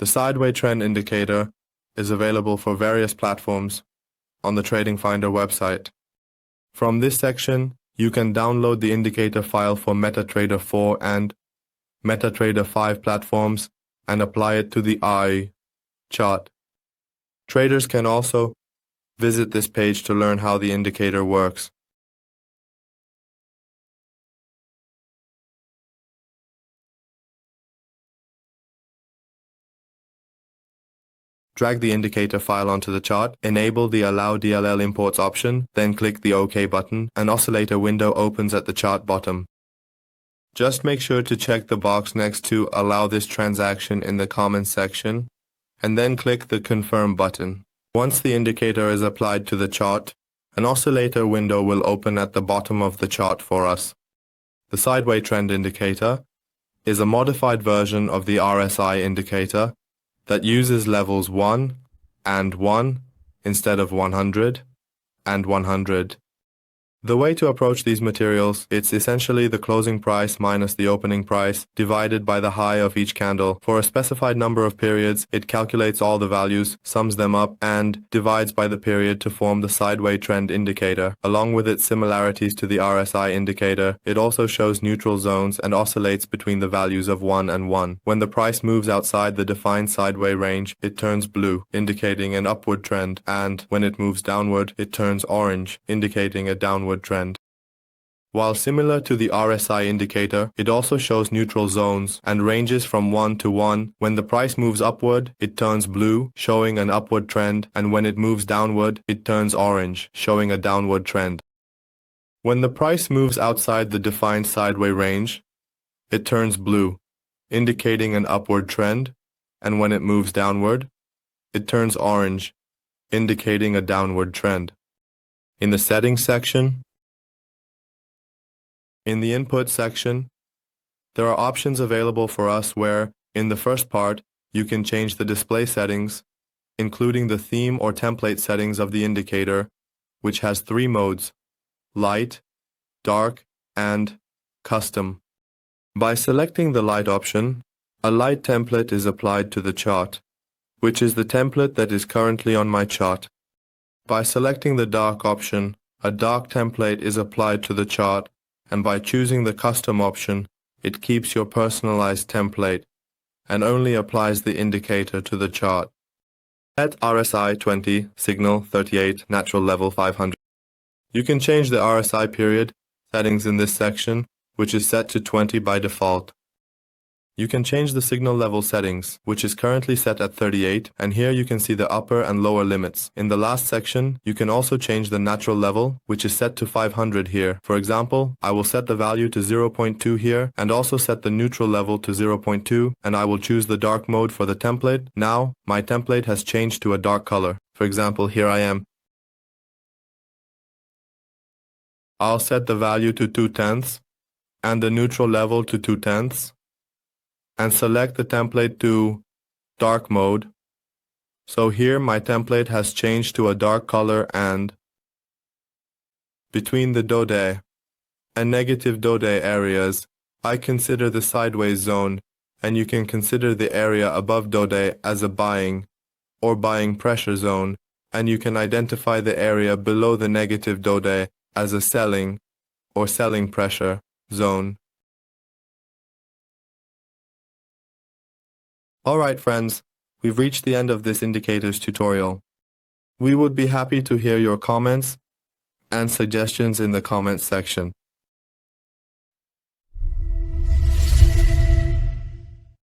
The Sideway Trend Indicator is available for various platforms on the TradingFinder website. From this section, you can download the indicator file for MetaTrader 4 and MetaTrader 5 platforms and apply it to the eye chart. Traders can also visit this page to learn how the indicator works. Drag the indicator file onto the chart, enable the Allow DLL Imports option, then click the OK button. An oscillator window opens at the chart bottom. Just make sure to check the box next to Allow this transaction in the comments section, and then click the Confirm button. Once the indicator is applied to the chart, an oscillator window will open at the bottom of the chart for us. The Sideway Trend Indicator is a modified version of the RSI indicator that uses levels 1 and 1 instead of 100 and 100. The way to approach these materials, it's essentially the closing price minus the opening price divided by the high of each candle. For a specified number of periods, it calculates all the values, sums them up, and divides by the period to form the Sideway Trend Indicator. Along with its similarities to the RSI indicator, it also shows neutral zones and oscillates between the values of 1 and 1. When the price moves outside the defined sideway range, it turns blue, indicating an upward trend, and when it moves downward, it turns orange, indicating a downward trend. While similar to the RSI indicator, it also shows neutral zones and ranges from 1 to 1. When the price moves upward, it turns blue, showing an upward trend, and when it moves downward, it turns orange, showing a downward trend. When the price moves outside the defined sideway range, it turns blue, indicating an upward trend, and when it moves downward, it turns orange, indicating a downward trend. In the Settings section, in the Input section, there are options available for us where, in the first part, you can change the display settings, including the theme or template settings of the indicator, which has 3 modes: light, dark, and custom. By selecting the light option, a light template is applied to the chart, which is the template that is currently on my chart. By selecting the dark option, a dark template is applied to the chart, and by choosing the custom option, it keeps your personalized template and only applies the indicator to the chart. Set RSI 20, signal 38, natural level 500. You can change the RSI period settings in this section, which is set to 20 by default. You can change the signal level settings, which is currently set at 38, and here you can see the upper and lower limits. In the last section, you can also change the natural level, which is set to 500 here. For example, I will set the value to 0.2 here, and also set the neutral level to 0.2, and I will choose the dark mode for the template. Now, my template has changed to a dark color. For example, here I am. I'll set the value to 2/10, and the neutral level to 2/10. And select the template to dark mode. So here my template has changed to a dark color, and between the dode and negative dode areas, I consider the sideways zone, and you can consider the area above dode as a buying or buying pressure zone, and you can identify the area below the negative dode as a selling or selling pressure zone. Alright friends, we've reached the end of this indicators tutorial. We would be happy to hear your comments and suggestions in the comments section.